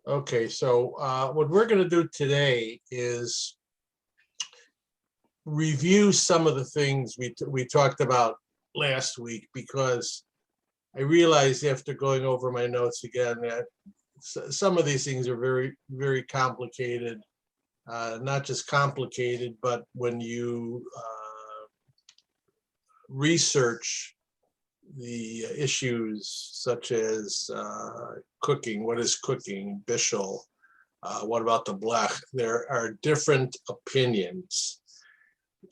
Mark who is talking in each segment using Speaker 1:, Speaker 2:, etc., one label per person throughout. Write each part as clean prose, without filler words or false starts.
Speaker 1: Okay, so what we're going to do today is review some of the things we talked about last week, because I realized after going over my notes again that some of these things are very, very complicated. Not just complicated, but when you research the issues such as cooking, what is cooking, bishul, what about the blech? There are different opinions.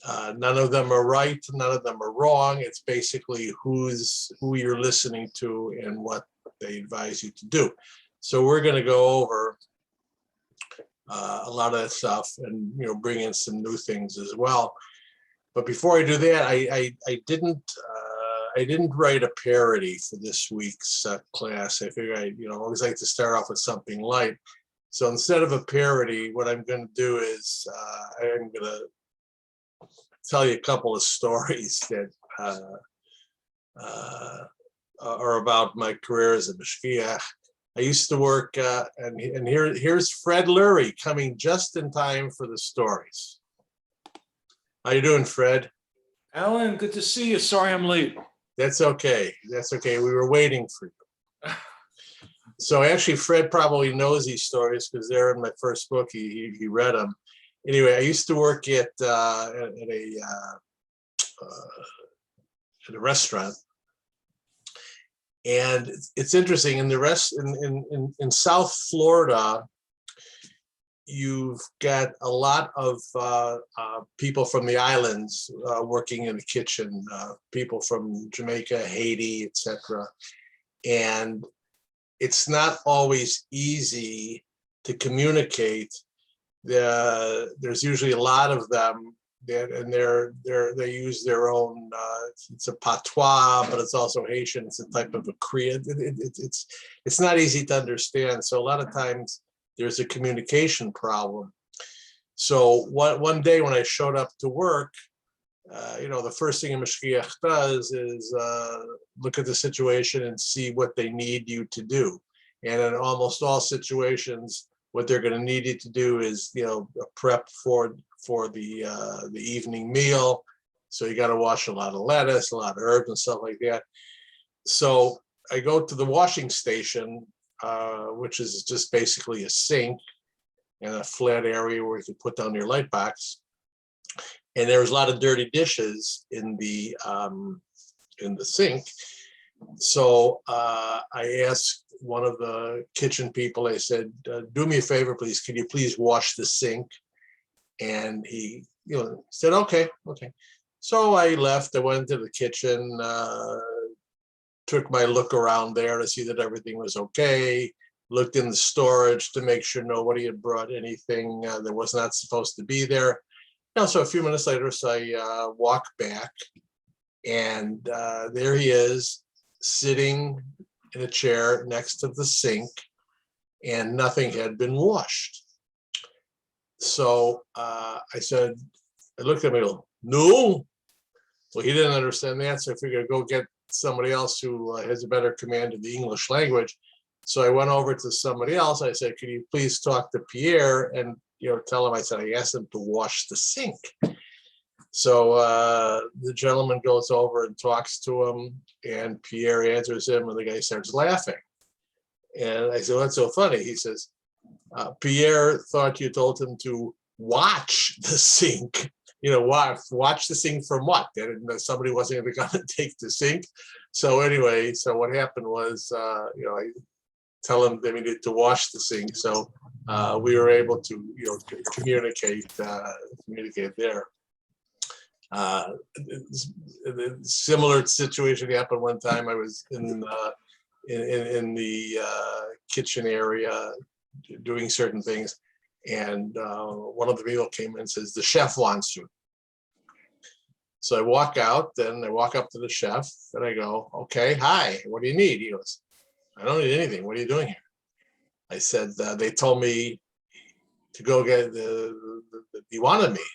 Speaker 1: None of them are right, none of them are wrong. It's basically who you're listening to and what they advise you to do. So we're going to go over a lot of that stuff and bring in some new things as well. But before I do that, I didn't write a parody for this week's class. I figure I always like to start off with something light. So instead of a parody, what I'm going to do is I'm going to tell you a couple of stories that are about my career as a mashgiach. I used to work, and here's Fred Lurie coming just in time for the stories. How you doing, Fred?
Speaker 2: Alan, good to see you. Sorry I'm late.
Speaker 1: That's okay. That's okay. We were waiting for you. So actually, Fred probably knows these stories because they're in my first book. He read them. Anyway, I used to work at a restaurant, and it's interesting. In South Florida, you've got a lot of people from the islands working in the kitchen, people from Jamaica, Haiti, etc. And it's not always easy to communicate. There's usually a lot of them, and they use their own. It's a patois, but it's also Haitian. It's a type of a Creole. It's not easy to understand. So a lot of times there's a communication problem. So one day when I showed up to work, the first thing a mashgiach does is look at the situation and see what they need you to do. And in almost all situations, what they're going to need you to do is, a prep for the evening meal. So you got to wash a lot of lettuce, a lot of herbs and stuff like that. So I go to the washing station, which is just basically a sink and a flat area where you can put down your light box. And there was a lot of dirty dishes in the sink. So I asked one of the kitchen people, I said, do me a favor, please. Can you please wash the sink? And he said, okay. So I left. I went into the kitchen, took my look around there to see that everything was okay, looked in the storage to make sure nobody had brought anything that was not supposed to be there. So a few minutes later, so I walk back, and there he is, sitting in a chair next to the sink, and nothing had been washed. So I looked at him and go, no. Well, he didn't understand that, so I figured go get somebody else who has a better command of the English language. So I went over to somebody else. I said, can you please talk to Pierre and tell him, I said, I asked him to wash the sink. So the gentleman goes over and talks to him, and Pierre answers him, and the guy starts laughing. And I said, what's so funny? He says, Pierre thought you told him to watch the sink. Watch the sink from what? That somebody wasn't going to take the sink. So anyway, so what happened was, I tell them they needed to wash the sink. So we were able to, communicate there. Similar situation happened one time. I was in the kitchen area doing certain things, and one of the people came in and says, the chef wants you. So I walk out, then I walk up to the chef, and I go, okay, hi, what do you need? He goes, I don't need anything. What are you doing here? I said, they told me to go get he wanted me.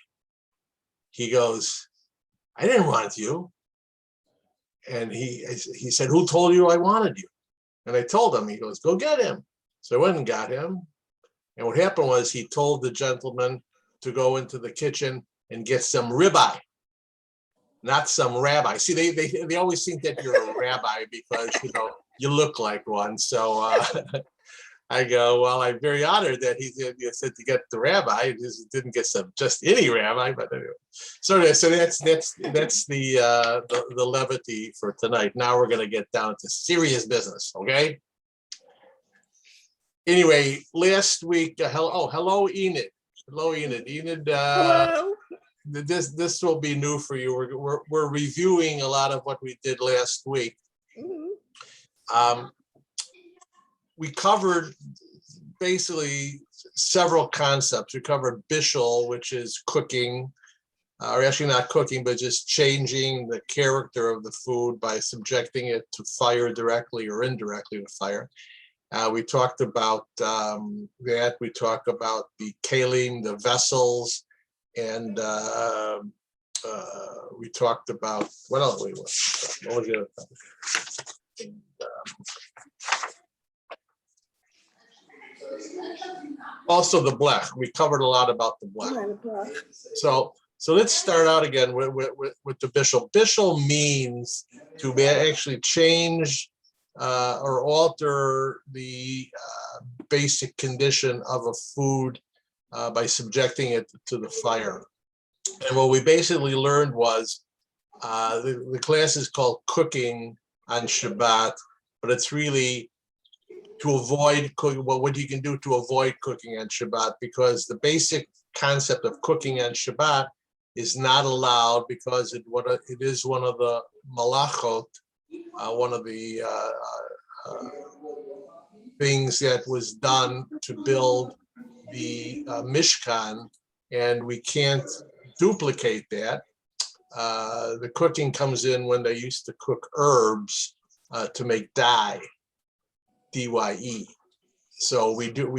Speaker 1: He goes, I didn't want you. And he said, who told you I wanted you? And I told him. He goes, go get him. So I went and got him. And what happened was he told the gentleman to go into the kitchen and get some ribeye, not some rabbi. See, they always think that you're a rabbi because, you look like one. So I go, well, I'm very honored that he said to get the rabbi. He didn't get just any rabbi, but anyway. So that's the levity for tonight. Now we're going to get down to serious business, okay? Anyway, last week, hello, Enid. Hello, Enid. Enid,
Speaker 3: Hello.
Speaker 1: this will be new for you. We're reviewing a lot of what we did last week.
Speaker 3: Mhm.
Speaker 1: We covered basically several concepts. We covered bishul, which is cooking, or actually not cooking, but just changing the character of the food by subjecting it to fire directly or indirectly with fire. We talked about that. We talked about the kalim, the vessels, and we talked about, what else? What was the other thing? Also the blech. We covered a lot about the blech.
Speaker 3: 9 o'clock.
Speaker 1: So let's start out again with the bishul. Bishul means to actually change or alter the basic condition of a food by subjecting it to the fire. And what we basically learned was the class is called cooking on Shabbat, but it's really to avoid cooking. Well, what you can do to avoid cooking on Shabbat, because the basic concept of cooking on Shabbat is not allowed because it is one of the malachot, one of the things that was done to build the Mishkan, and we can't duplicate that. The cooking comes in when they used to cook herbs to make dye, D-Y-E. So we do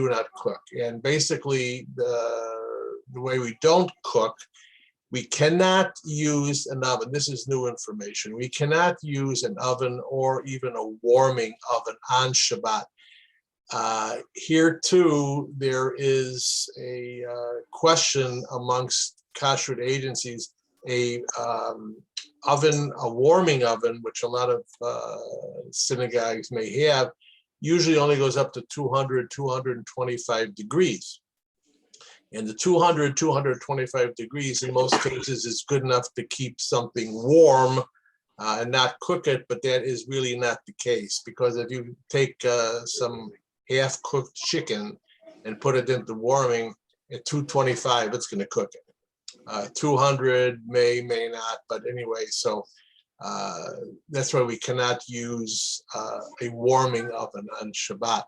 Speaker 1: not cook. And basically the way we don't cook, we cannot use an oven. This is new information. We cannot use an oven or even a warming oven on Shabbat. Here too, there is a question amongst kashrut agencies. A warming oven, which a lot of synagogues may have, usually only goes up to 200, 225 degrees. And the 200, 225 degrees in most cases is good enough to keep something warm and not cook it, but that is really not the case, because if you take some half-cooked chicken and put it into warming at 225, it's going to cook it. 200 may not, but anyway, so that's why we cannot use a warming oven on Shabbat.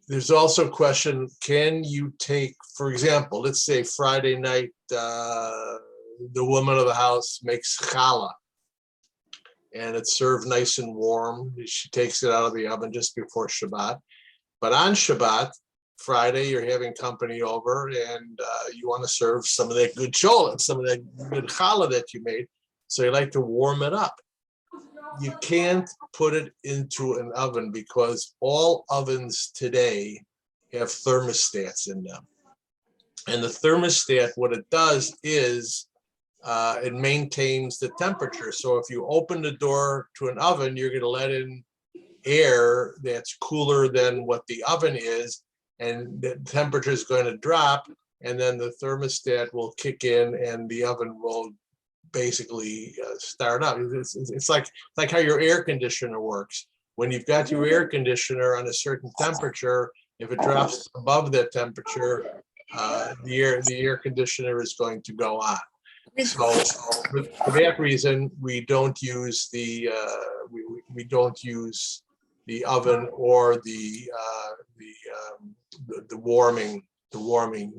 Speaker 1: There's also a question, can you take, for example, let's say Friday night, the woman of the house makes challah and it's served nice and warm. She takes it out of the oven just before Shabbat. But on Shabbat, Friday, you're having company over and you want to serve some of that good cholent, some of that good challah that you made. So you like to warm it up. You can't put it into an oven because all ovens today have thermostats in them. And the thermostat, what it does is it maintains the temperature. So if you open the door to an oven, you're going to let in air that's cooler than what the oven is, and the temperature is going to drop, and then the thermostat will kick in and the oven will basically start up. It's like how your air conditioner works. When you've got your air conditioner on a certain temperature, if it drops above that temperature, the air conditioner is going to go on. So for that reason, we don't use the oven or the warming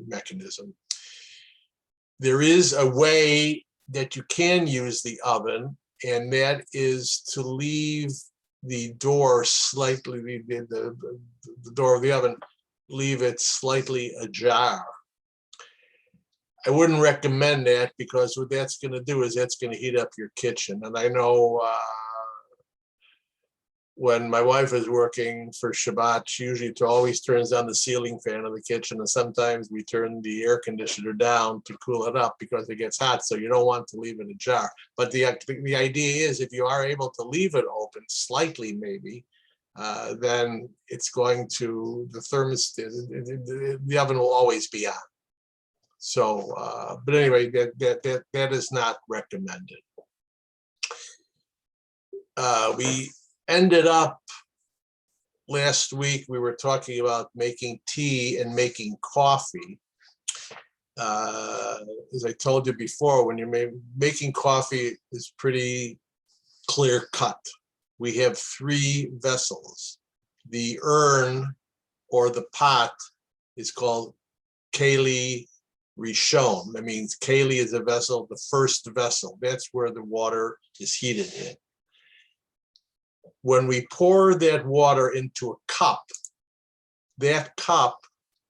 Speaker 1: mechanism. There is a way that you can use the oven, and that is to leave the door slightly, the door of the oven, leave it slightly ajar. I wouldn't recommend that, because what that's going to do is that's going to heat up your kitchen. And I know when my wife is working for Shabbat, she usually always turns on the ceiling fan of the kitchen, and sometimes we turn the air conditioner down to cool it up because it gets hot. So you don't want to leave it ajar. But the idea is, if you are able to leave it open slightly, maybe, then it's going to, the thermostat, the oven will always be on. So, but anyway, that is not recommended. We ended up last week, we were talking about making tea and making coffee. As I told you before, when you're making coffee is pretty clear cut. We have 3 vessels. The urn or the pot is called Keli Rishon. That means Keli is a vessel, the first vessel. That's where the water is heated in. When we pour that water into a cup, that cup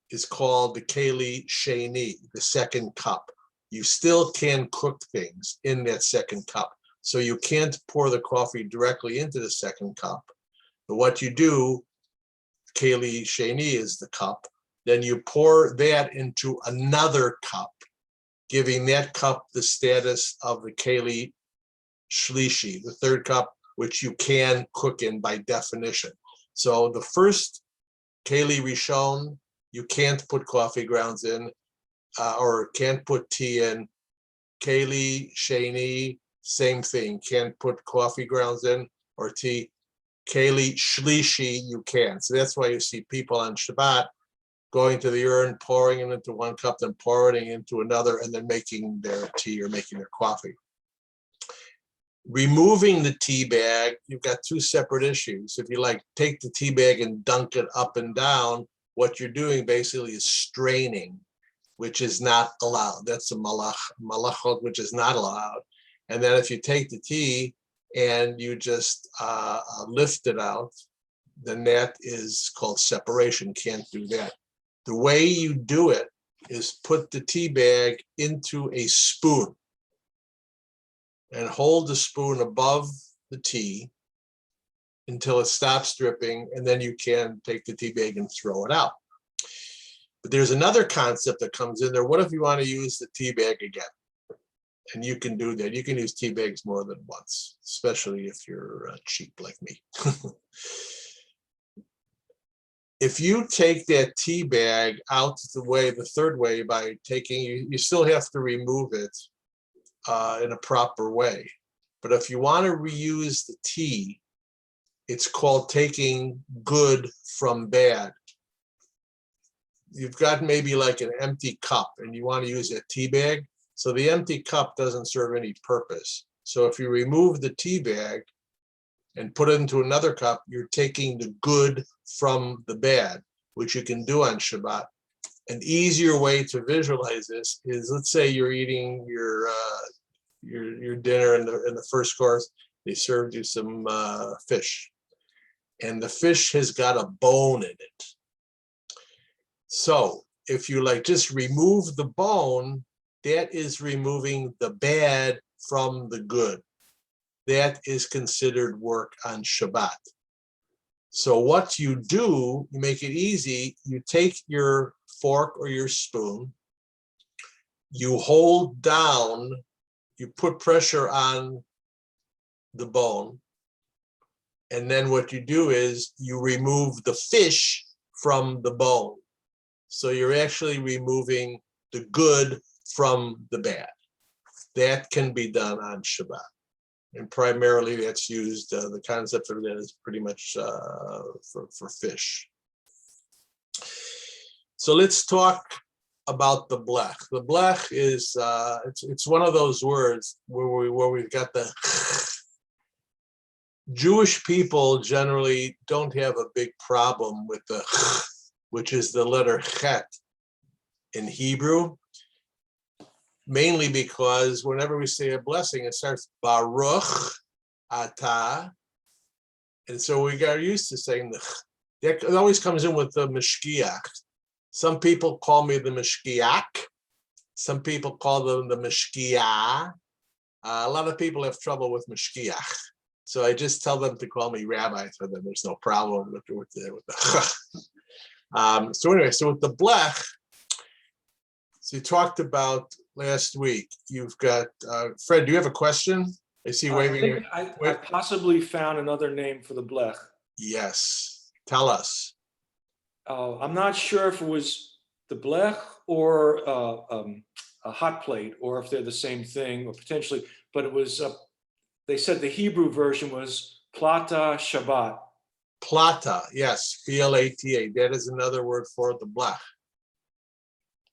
Speaker 1: is called the Keli Sheni, the second cup. You still can cook things in that second cup. So you can't pour the coffee directly into the second cup. But what you do, Keli Sheni is the cup, then you pour that into another cup, giving that cup the status of the Keli Shlishi, the third cup, which you can cook in by definition. So the first Keli Rishon, you can't put coffee grounds in, or can't put tea in. Keli Sheni, same thing, can't put coffee grounds in or tea. Keli Shlishi, you can. So that's why you see people on Shabbat going to the urn, pouring it into one cup, then pouring it into another, and then making their tea or making their coffee. Removing the tea bag, you've got 2 separate issues. If you take the tea bag and dunk it up and down, what you're doing basically is straining, which is not allowed. That's a malachot, which is not allowed. And then if you take the tea and you just lift it out, then that is called separation. Can't do that. The way you do it is put the tea bag into a spoon and hold the spoon above the tea until it stops dripping, and then you can take the tea bag and throw it out. But there's another concept that comes in there. What if you want to use the tea bag again? And you can do that. You can use tea bags more than once, especially if you're cheap like me. If you take that tea bag out the third way by taking, you still have to remove it in a proper way. But if you want to reuse the tea, it's called taking good from bad. You've got maybe like an empty cup and you want to use a tea bag. So the empty cup doesn't serve any purpose. So if you remove the tea bag and put it into another cup, you're taking the good from the bad, which you can do on Shabbat. An easier way to visualize this is, let's say you're eating your dinner in the first course. They served you some fish, and the fish has got a bone in it. So if you just remove the bone, that is removing the bad from the good. That is considered work on Shabbat. So what you do, you make it easy. You take your fork or your spoon, you hold down, you put pressure on the bone, and then what you do is you remove the fish from the bone. So you're actually removing the good from the bad. That can be done on Shabbat. And primarily that's used, the concept of that is pretty much for fish. So let's talk about the blech. The blech is, it's one of those words where we've got the Jewish people generally don't have a big problem with the which is the letter chet in Hebrew, mainly because whenever we say a blessing, it starts Baruch Atah. And so we got used to saying that it always comes in with the Mishkiach. Some people call me the Mishkiach. Some people call them the Mishkiah. A lot of people have trouble with Mishkiach. So I just tell them to call me Rabbi, so then there's no problem with the so anyway, so with the blech, so you talked about last week. You've got Fred. Do you have a question? I see
Speaker 2: I
Speaker 1: waving.
Speaker 2: think I possibly found another name for the blech.
Speaker 1: Yes, tell us.
Speaker 2: I'm not sure if it was the blech or a hot plate, or if they're the same thing, or potentially, but it was, they said the Hebrew version was plata Shabbat.
Speaker 1: Plata, yes, Plata. That is another word for the blech.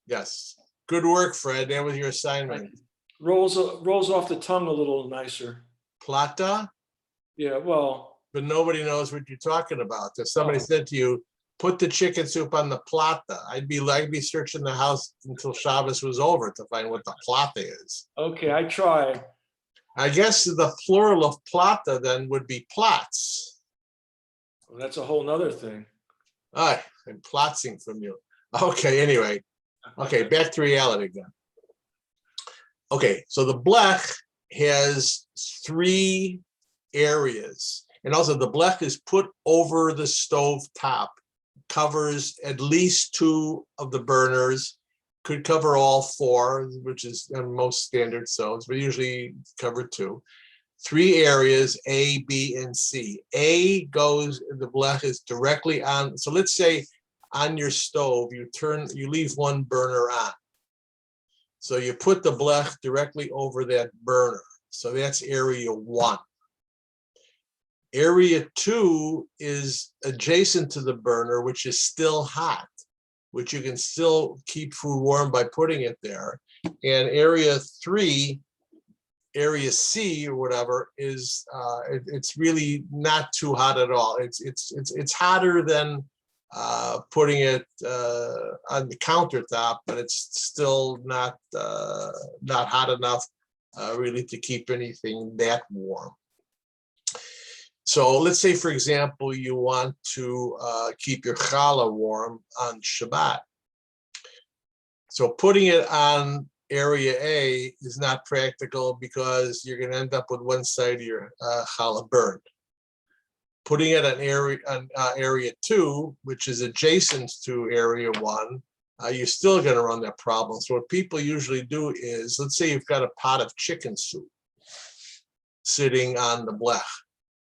Speaker 1: Yes, good work, Fred. That was your assignment.
Speaker 2: Rolls off the tongue a little nicer.
Speaker 1: Plata,
Speaker 2: Yeah, well,
Speaker 1: but nobody knows what you're talking about. If somebody
Speaker 2: Oh.
Speaker 1: said to you, put the chicken soup on the plata, I'd be searching the house until Shabbos was over to find what the plata is.
Speaker 2: okay, I try.
Speaker 1: I guess the plural of plata then would be plots.
Speaker 2: Well, that's a whole nother thing.
Speaker 1: I'm plotzing from you. Okay, anyway. Okay, back to reality again. Okay, so the blech has 3 areas. And also the blech is put over the stove top, covers at least 2 of the burners, could cover all 4, which is most standard stoves, but usually cover 2. 3 areas, A, B, and C. A goes, the blech is directly on. So let's say on your stove, you leave one burner on. So you put the blech directly over that burner. So that's area 1. Area 2 is adjacent to the burner, which is still hot, which you can still keep food warm by putting it there. And area 3, area C or whatever, is it's really not too hot at all. It's hotter than putting it on the countertop, but it's still not hot enough really to keep anything that warm. So let's say, for example, you want to keep your challah warm on Shabbat. So putting it on area A is not practical because you're going to end up with one side of your challah burned. Putting it on area 2, which is adjacent to area 1, you're still going to run that problem. So what people usually do is, let's say you've got a pot of chicken soup sitting on the blech.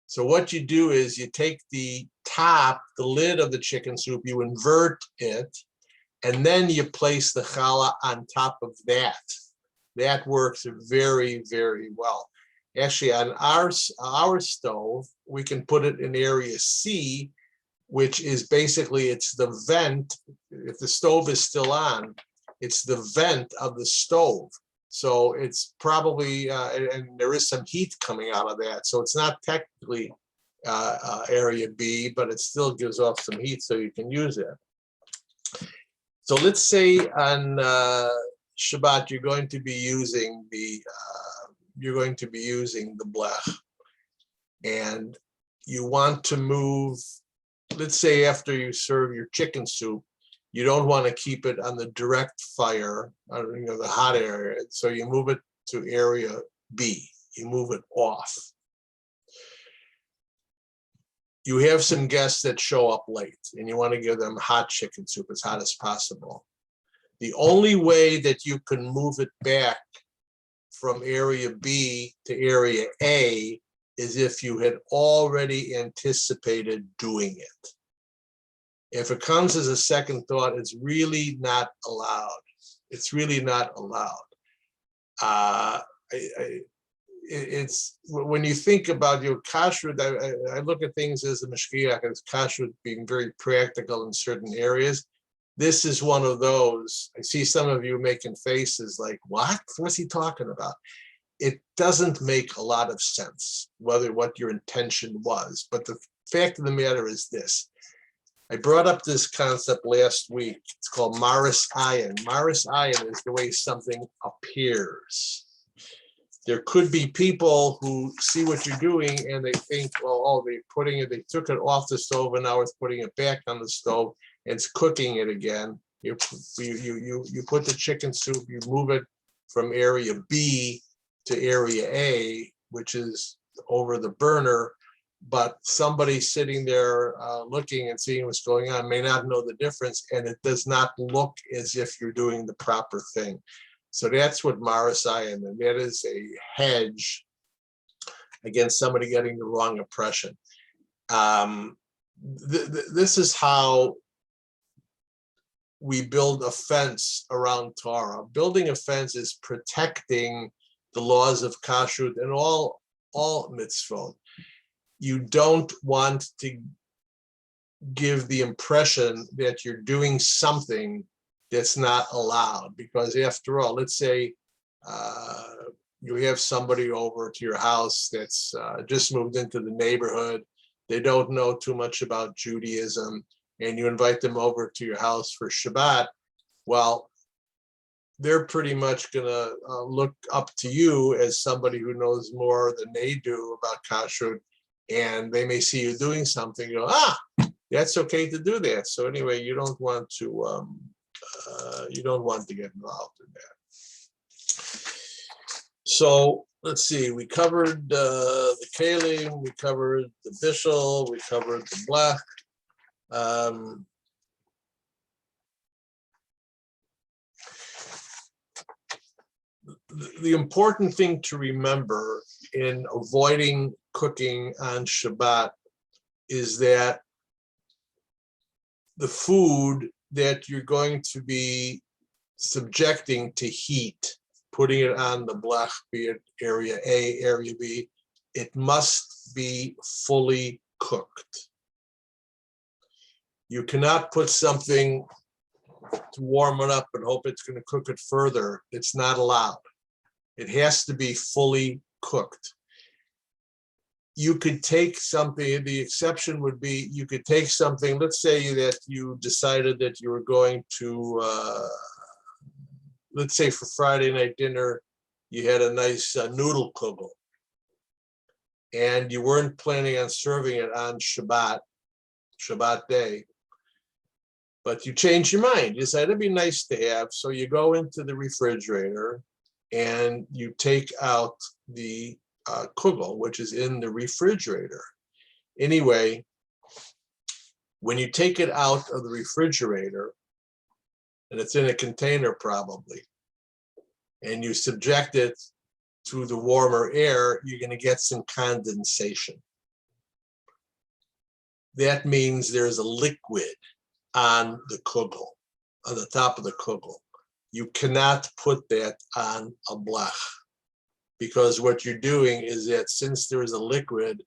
Speaker 1: So what you do is you take the lid of the chicken soup, you invert it, and then you place the challah on top of that. That works very, very well. Actually, on our stove, we can put it in area C, which is basically, it's the vent. If the stove is still on, it's the vent of the stove. So it's probably, and there is some heat coming out of that. So it's not technically area B, but it still gives off some heat, so you can use it. So let's say on Shabbat, you're going to be using the blech, and you want to move. Let's say after you serve your chicken soup, you don't want to keep it on the direct fire, the hot area. So you move it to area B. You move it off. You have some guests that show up late, and you want to give them hot chicken soup, as hot as possible. The only way that you can move it back from area B to area A is if you had already anticipated doing it. If it comes as a second thought, it's really not allowed. It's really not allowed. It's when you think about your kashrut, I look at things as a mashgiach, as kashrut being very practical in certain areas. This is one of those. I see some of you making faces like, what? What's he talking about? It doesn't make a lot of sense what your intention was. But the fact of the matter is this. I brought up this concept last week. It's called Maris Ayin. Maris Ayin is the way something appears. There could be people who see what you're doing and they think, well, oh, they took it off the stove and now it's putting it back on the stove. It's cooking it again. You put the chicken soup, you move it from area B to area A, which is over the burner, but somebody sitting there looking and seeing what's going on may not know the difference, and it does not look as if you're doing the proper thing. So that's what Marasayan, and that is a hedge against somebody getting the wrong impression. This is how we build a fence around Torah. Building a fence is protecting the laws of kashrut and all mitzvot. You don't want to give the impression that you're doing something that's not allowed, because after all, let's say you have somebody over to your house that's just moved into the neighborhood. They don't know too much about Judaism, and you invite them over to your house for Shabbat. Well, they're pretty much gonna look up to you as somebody who knows more than they do about kashrut, and they may see you doing something, you go, that's okay to do that. So anyway, you don't want to get involved in that. So let's see, we covered the kalim, we covered the bishul, we covered the blech. The important thing to remember in avoiding cooking on Shabbat is that the food that you're going to be subjecting to heat, putting it on the blech, be it area A, area B, it must be fully cooked. You cannot put something to warm it up and hope it's going to cook it further. It's not allowed. It has to be fully cooked. You could take something, the exception would be, you could take something, let's say that you decided that you were going to, let's say for Friday night dinner, you had a nice noodle kugel, and you weren't planning on serving it on Shabbat day, but you changed your mind. You decided it'd be nice to have, so you go into the refrigerator and you take out the kugel, which is in the refrigerator. Anyway, when you take it out of the refrigerator, and it's in a container probably, and you subject it to the warmer air, you're going to get some condensation. That means there's a liquid on the kugel, on the top of the kugel. You cannot put that on a blech, because what you're doing is that since there is a liquid,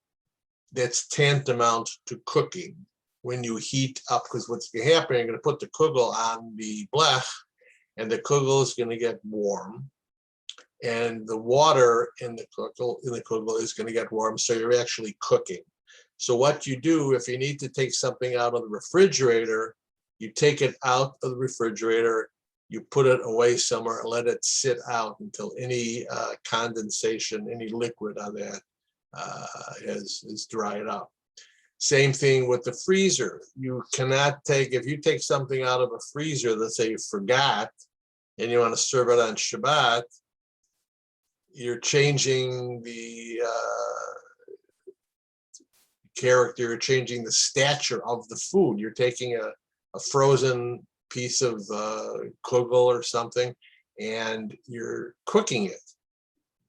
Speaker 1: that's tantamount to cooking. When you heat up, because what's going to happen, you're going to put the kugel on the blech, and the kugel is going to get warm, and the water in the kugel is going to get warm, so you're actually cooking. So what you do, if you need to take something out of the refrigerator, you take it out of the refrigerator, you put it away somewhere and let it sit out until any condensation, any liquid on that is dried up. Same thing with the freezer. You cannot take, if you take something out of a freezer, let's say you forgot, and you want to serve it on Shabbat, you're changing the character, you're changing the stature of the food. You're taking a frozen piece of kugel or something, and you're cooking it.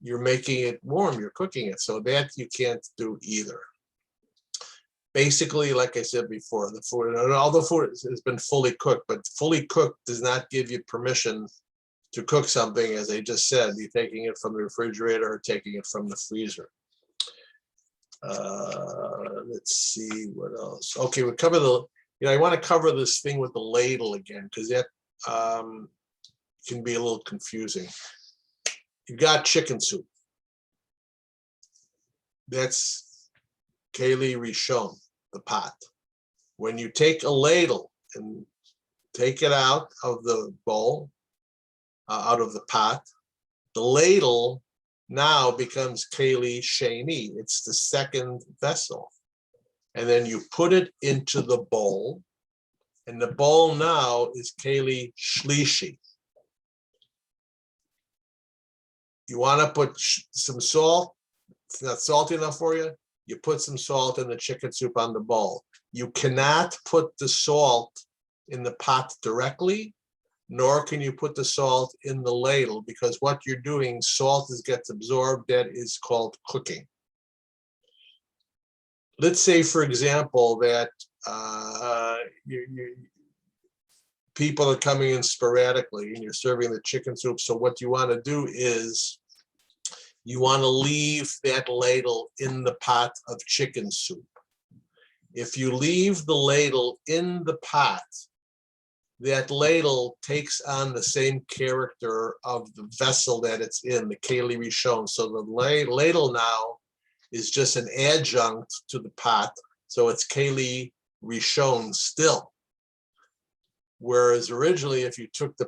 Speaker 1: You're making it warm, you're cooking it. So that you can't do either. Basically, like I said before, the food, and all the food has been fully cooked, but fully cooked does not give you permission to cook something, as I just said. You're taking it from the refrigerator or taking it from the freezer. Let's see what else. Okay, we cover the, I want to cover this thing with the ladle again, because that can be a little confusing. You've got chicken soup. That's Keli Rishon, the pot. When you take a ladle and take it out of the bowl, out of the pot, the ladle now becomes Keli Sheni. It's the second vessel. And then you put it into the bowl, and the bowl now is Keli Shlishi. You want to put some salt, it's not salty enough for you, you put some salt in the chicken soup on the bowl. You cannot put the salt in the pot directly, nor can you put the salt in the ladle, because what you're doing, salt gets absorbed. That is called cooking. Let's say, for example, that people are coming in sporadically and you're serving the chicken soup. So what you want to do is you want to leave that ladle in the pot of chicken soup. If you leave the ladle in the pot, that ladle takes on the same character of the vessel that it's in, the Keli Rishon. So the ladle now is just an adjunct to the pot. So it's Keli Rishon still. Whereas originally, if you took the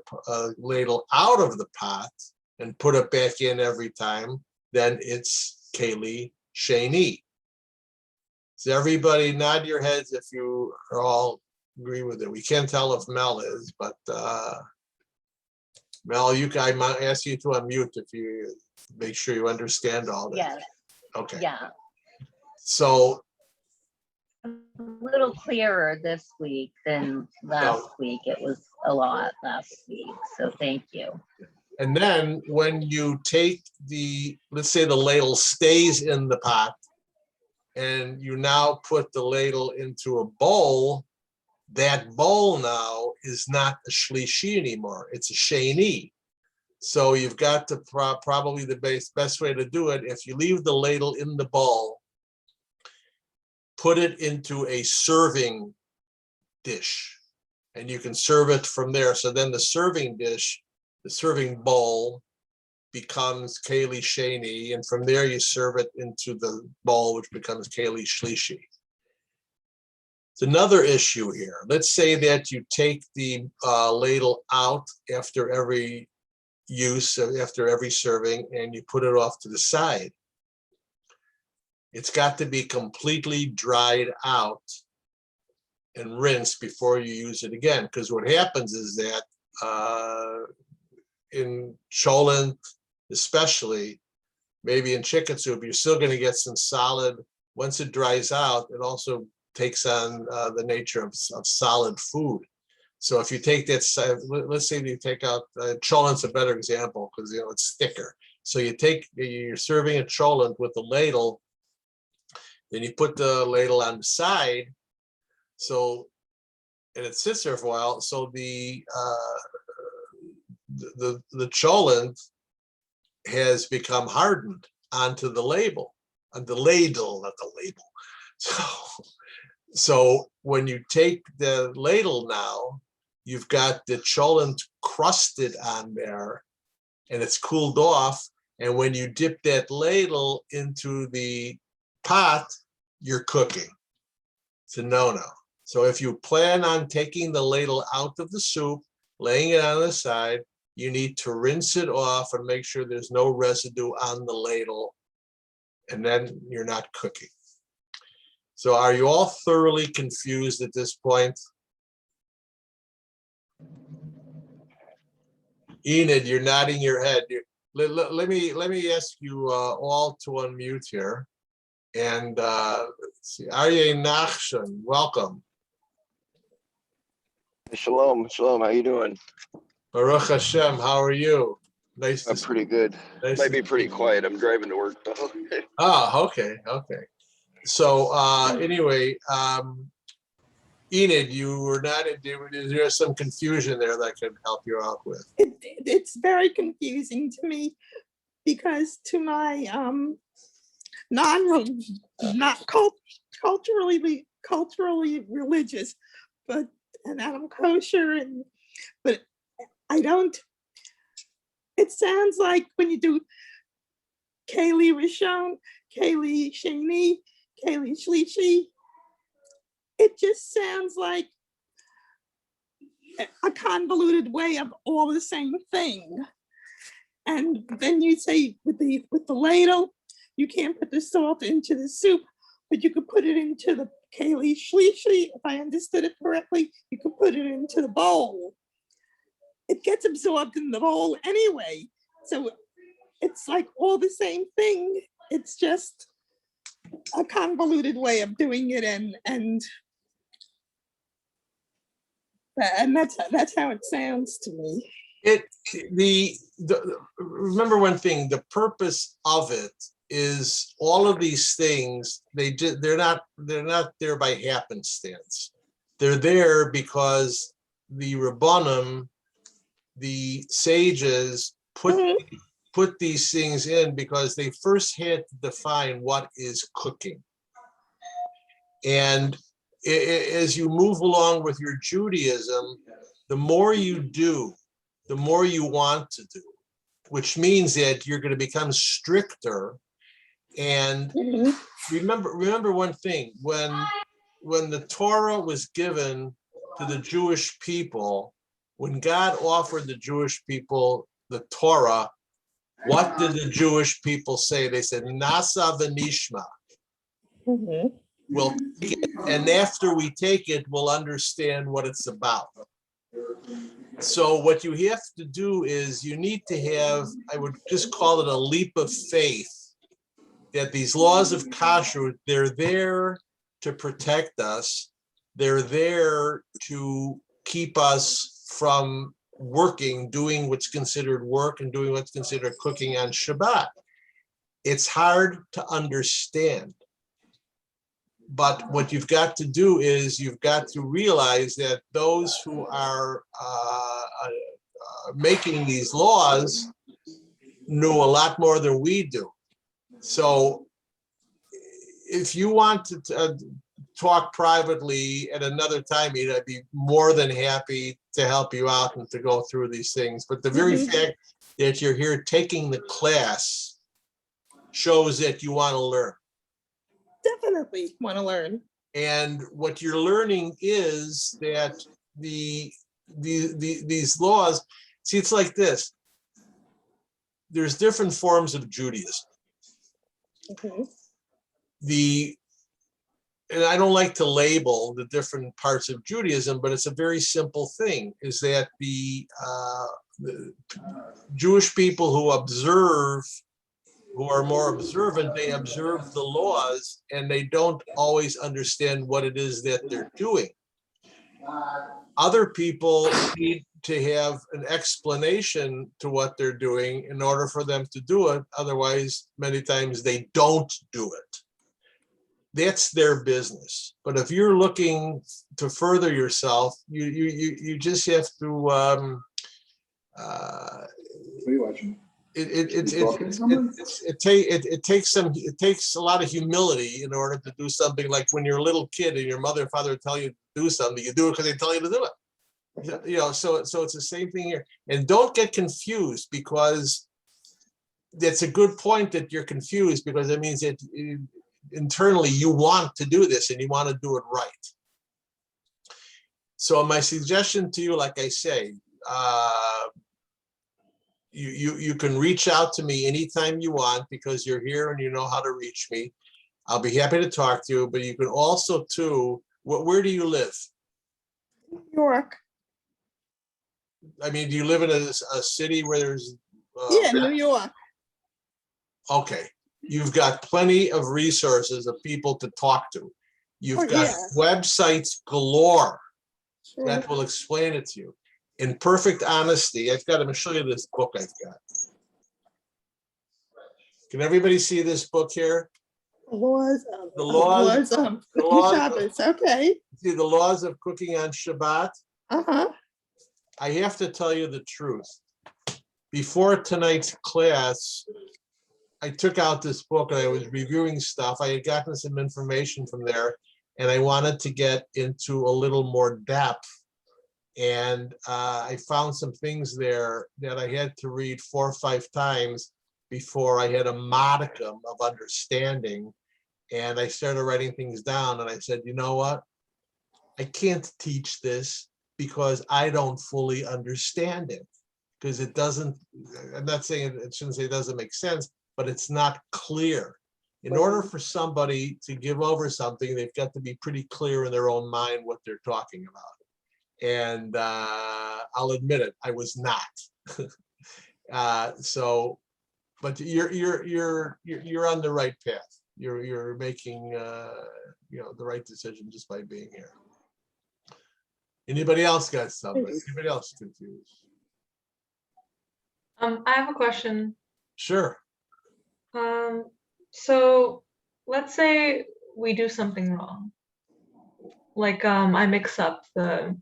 Speaker 1: ladle out of the pot and put it back in every time, then it's Keli Sheni. So everybody nod your heads if you are all agree with it. We can't tell if Mel is, but Mel, I might ask you to unmute if you make sure you understand all that.
Speaker 4: Yes,
Speaker 1: Okay.
Speaker 4: yeah.
Speaker 1: So
Speaker 4: A little clearer this week than last week. It was a lot last week, so thank you.
Speaker 1: and then when you take let's say the ladle stays in the pot, and you now put the ladle into a bowl, that bowl now is not a shlishi anymore, it's a sheni. So you've got to probably the best way to do it, if you leave the ladle in the bowl, put it into a serving dish, and you can serve it from there. So then the serving dish, the serving bowl, becomes Keli Sheni, and from there you serve it into the bowl, which becomes Keli Shlishi. It's another issue here. Let's say that you take the ladle out after every use, after every serving, and you put it off to the side. It's got to be completely dried out and rinsed before you use it again, because what happens is that in cholent, especially, maybe in chicken soup, you're still going to get some solid. Once it dries out, it also takes on the nature of solid food. So if you take that, let's say you take out, cholent's a better example because it's thicker. So you're serving a cholent with a ladle, then you put the ladle on the side, and it sits there for a while. So the cholent has become hardened onto the ladle, not the label. So when you take the ladle now, you've got the cholent crusted on there, and it's cooled off. And when you dip that ladle into the pot, you're cooking. It's a no-no. So if you plan on taking the ladle out of the soup, laying it on the side, you need to rinse it off and make sure there's no residue on the ladle, and then you're not cooking. So are you all thoroughly confused at this point? Enid, you're nodding your head. Let me ask you all to unmute here. And let's see, Aryeh Nachshon, welcome.
Speaker 5: Shalom, shalom. How you doing?
Speaker 1: Baruch Hashem, how are you? Nice to
Speaker 5: I'm pretty good.
Speaker 1: Nice
Speaker 5: Might
Speaker 1: to
Speaker 5: be pretty
Speaker 1: see you.
Speaker 5: quiet. I'm driving to work though.
Speaker 1: Oh, okay. So anyway, Enid, you were not in. There's some confusion there that I can help you out with.
Speaker 3: It's very confusing to me because to my not culturally religious, and I'm kosher, but I don't. It sounds like when you do Keli Rishon, Keli Sheni, Keli Shlishi, it just sounds like a convoluted way of all the same thing. And then you say with the ladle, you can't put the salt into the soup, but you could put it into the Keli Shlishi. If I understood it correctly, you could put it into the bowl. It gets absorbed in the bowl anyway. So it's like all the same thing, it's just a convoluted way of doing it, and that's how it sounds to me.
Speaker 1: Remember one thing, the purpose of it is all of these things, they're not there by happenstance. They're there because the Rabbanim, the sages, put these things in because they first had to define what is cooking. And as you move along with your Judaism, the more you do, the more you want to do, which means that you're going to become stricter. And remember one thing, when the Torah was given to the Jewish people, when God offered the Jewish people the Torah, what did the Jewish people say? They said, Nasa v'nishma. We'll take it, and after we take it, we'll understand what it's about. So what you have to do is you need to have, I would just call it a leap of faith, that these laws of kashrut, they're there to protect us. They're there to keep us from doing what's considered work and doing what's considered cooking on Shabbat. It's hard to understand. But what you've got to do is you've got to realize that those who are making these laws knew a lot more than we do. So if you want to talk privately at another time, I'd be more than happy to help you out and to go through these things. But the very fact that you're here taking the class shows that you want to learn.
Speaker 3: Definitely want to learn.
Speaker 1: And what you're learning is that these laws, see, it's like this. There's different forms of Judaism. And I don't like to label the different parts of Judaism, but it's a very simple thing, is that the Jewish people who are more observant, they observe the laws and they don't always understand what it is that they're doing. Other people need to have an explanation to what they're doing in order for them to do it. Otherwise, many times they don't do it. That's their business. But if you're looking to further yourself, you just have to.
Speaker 6: What are you watching?
Speaker 1: It takes a lot of humility in order to do something. Like when you're a little kid and your mother and father tell you to do something, you do it because they tell you to do it. You know, so it's the same thing here. And don't get confused, because that's a good point that you're confused, because it means that internally you want to do this and you want to do it right. So my suggestion to you, like I say, you can reach out to me anytime you want, because you're here and you know how to reach me. I'll be happy to talk to you, but you can also too, where do you live?
Speaker 3: New York.
Speaker 1: I mean, do you live in a city where there's?
Speaker 3: Yeah, New York.
Speaker 1: Okay, you've got plenty of resources of people to talk to. You've got websites galore that will explain it to you. In perfect honesty, I'm going to show you this book I've got. Can everybody see this book here?
Speaker 3: The laws of
Speaker 1: Shabbat.
Speaker 3: Okay.
Speaker 1: See the laws of cooking on Shabbat?
Speaker 3: Uh-huh.
Speaker 1: I have to tell you the truth. Before tonight's class, I took out this book and I was reviewing stuff. I had gotten some information from there, and I wanted to get into a little more depth. And I found some things there that I had to read 4 or 5 times before I had a modicum of understanding. And I started writing things down, and I said, you know what? I can't teach this because I don't fully understand it. Because it doesn't, I'm not saying, it shouldn't say it doesn't make sense, but it's not clear. In order for somebody to give over something, they've got to be pretty clear in their own mind what they're talking about. And I'll admit it, I was not. So but you're on the right path. You're making the right decision just by being here. Anybody else got something? Anybody else confused?
Speaker 7: I have a question.
Speaker 1: Sure.
Speaker 7: So let's say we do something wrong. Like I mix up the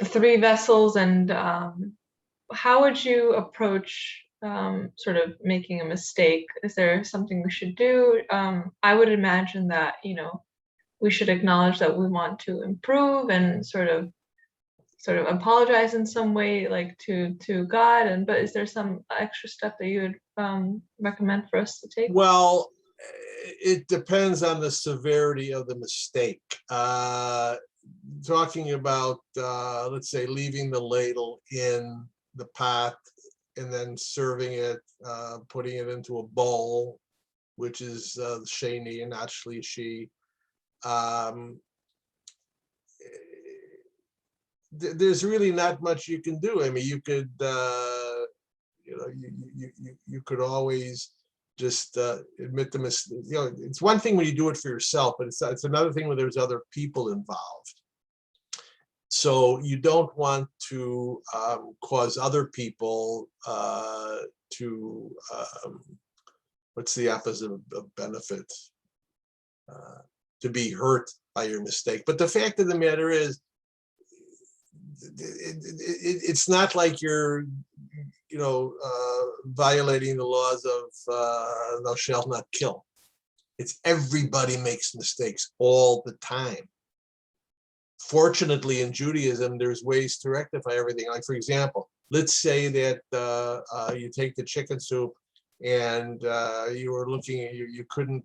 Speaker 7: three vessels, and how would you approach sort of making a mistake? Is there something we should do? I would imagine that, we should acknowledge that we want to improve and sort of apologize in some way, like to God. But is there some extra step that you would recommend for us to take?
Speaker 1: Well, it depends on the severity of the mistake. Talking about, let's say, leaving the ladle in the pot and then serving it, putting it into a bowl, which is sheni and not shlishi. There's really not much you can do. I mean, you could, you could always just admit the mistake. It's one thing when you do it for yourself, but it's another thing when there's other people involved. So you don't want to cause other people to, what's the opposite of benefit? To be hurt by your mistake. But the fact of the matter is, it's not like you're, violating the laws of thou shalt not kill. It's everybody makes mistakes all the time. Fortunately, in Judaism, there's ways to rectify everything. Like, for example, let's say that you take the chicken soup and you were looking at, you couldn't,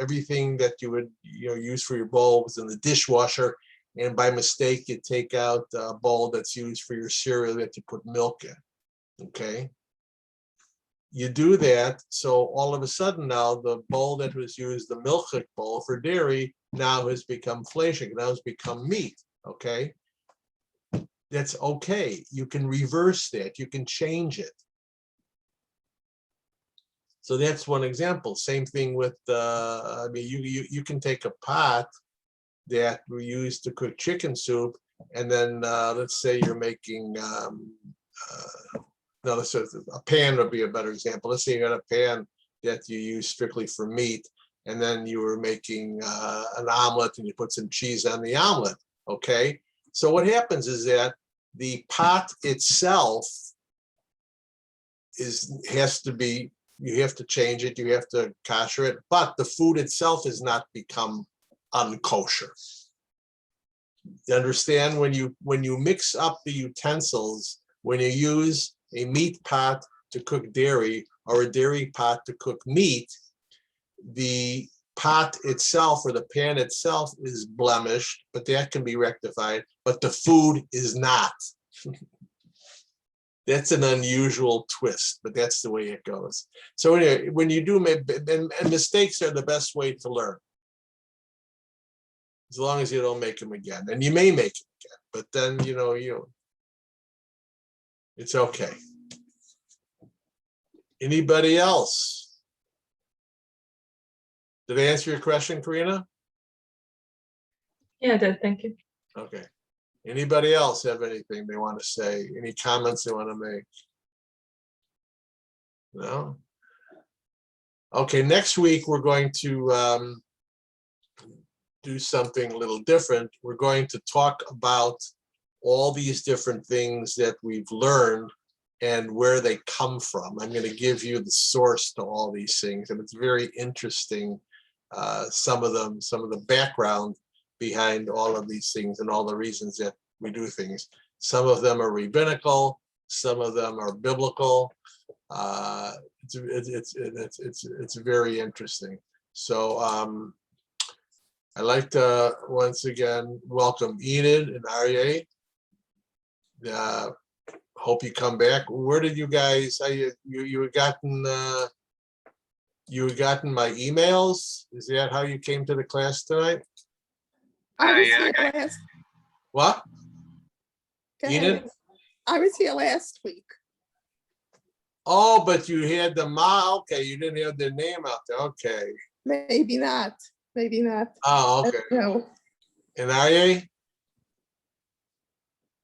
Speaker 1: everything that you would use for your bowl was in the dishwasher, and by mistake you take out a bowl that's used for your cereal that you put milk in. Okay, you do that, so all of a sudden now the bowl that was used, the milchik bowl for dairy, now has become fleshig, now has become meat. Okay, that's okay. You can reverse that. You can change it. So that's one example. Same thing with, I mean, you can take a pot that we use to cook chicken soup, and then let's say you're making, no, let's say a pan would be a better example. Let's say you got a pan that you use strictly for meat, and then you were making an omelet and you put some cheese on the omelet. Okay, so what happens is that the pot itself has to be, you have to change it, you have to kosher it, but the food itself has not become unkosher. You understand? When you mix up the utensils, when you use a meat pot to cook dairy or a dairy pot to cook meat, the pot itself or the pan itself is blemished, but that can be rectified, but the food is not. That's an unusual twist, but that's the way it goes. So anyway, when you do, and mistakes are the best way to learn, as long as you don't make them again. And you may make them again, but then, it's okay. Anybody else? Did I answer your question, Karina?
Speaker 7: Yeah, I did. Thank you.
Speaker 1: Okay. Anybody else have anything they want to say? Any comments they want to make? No? Okay, next week we're going to do something a little different. We're going to talk about all these different things that we've learned and where they come from. I'm going to give you the source to all these things, and it's very interesting, some of the background behind all of these things and all the reasons that we do things. Some of them are rabbinical, some of them are biblical. It's very interesting. So I'd like to once again welcome Enid and Aryeh. Hope you come back. Where did you guys? You had gotten my emails? Is that how you came to the class tonight?
Speaker 3: I was here last.
Speaker 1: What?
Speaker 3: Go
Speaker 1: Enid?
Speaker 3: ahead. I was here last week.
Speaker 1: Oh, but you had the okay, you didn't have their name out there, okay.
Speaker 3: Maybe not, maybe not.
Speaker 1: Oh,
Speaker 3: I
Speaker 1: okay.
Speaker 3: don't know.
Speaker 1: And Arye?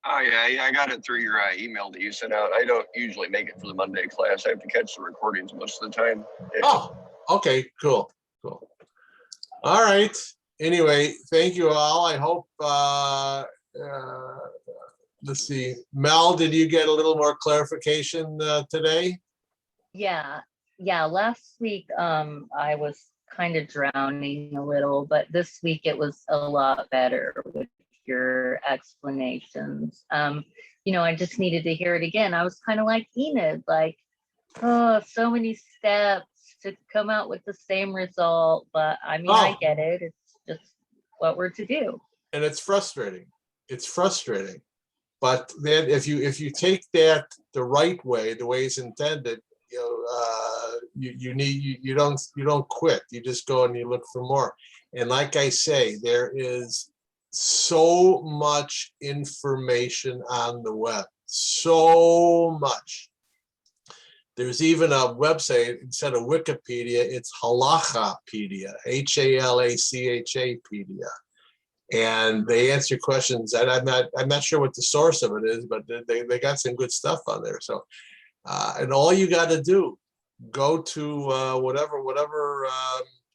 Speaker 5: Oh, yeah, I got it through your email that you sent out. I don't usually make it for the Monday class. I have to catch the recordings most of the time.
Speaker 1: Oh, okay, cool. All right. Anyway, thank you all. I hope, let's see, Mel, did you get a little more clarification today?
Speaker 4: Yeah, last week, I was kind of drowning a little, but this week it was a lot better with your explanations. I just needed to hear it again. I was kind of like Enid, like, oh, so many steps to come out with the same result. But I mean, I get it. It's just what we're to do.
Speaker 1: And it's frustrating. It's frustrating. But then if you take that the right way, the way it's intended, you don't quit. You just go and you look for more. And like I say, there is so much information on the web, so much. There's even a website instead of Wikipedia, it's Halachapedia, Halachapedia. And they answer questions, and I'm not sure what the source of it is, but they got some good stuff on there. So, and all you got to do, go to whatever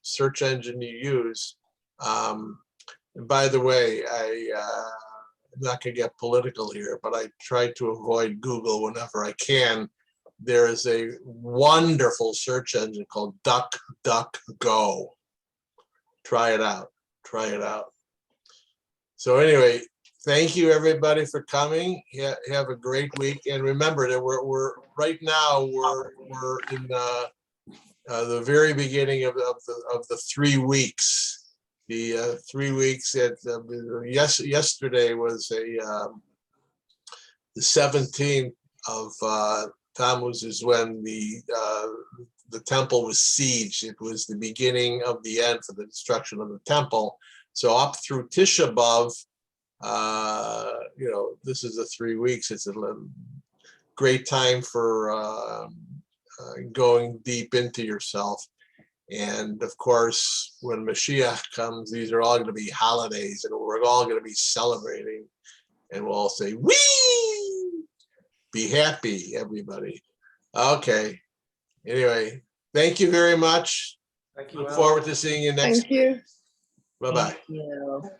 Speaker 1: search engine you use. And by the way, I'm not gonna get political here, but I try to avoid Google whenever I can. There is a wonderful search engine called DuckDuckGo. Try it out. So anyway, thank you everybody for coming. Have a great week, and remember that we're right now we're in the very beginning of the 3 weeks. The 3 weeks at yesterday was the 17th of Tammuz is when the temple was sieged. It was the beginning of the end for the destruction of the temple. So up through Tisha B'Av, this is the 3 weeks. It's a great time for going deep into yourself. And of course, when Mashiach comes, these are all going to be holidays, and we're all going to be celebrating, and we'll all say, "Wee! Be happy, everybody." Okay. Anyway, thank you very much.
Speaker 2: Thank you.
Speaker 1: Look
Speaker 2: Al.
Speaker 1: forward to seeing you next.
Speaker 3: Thank you.
Speaker 1: Bye-bye.
Speaker 4: Thank you.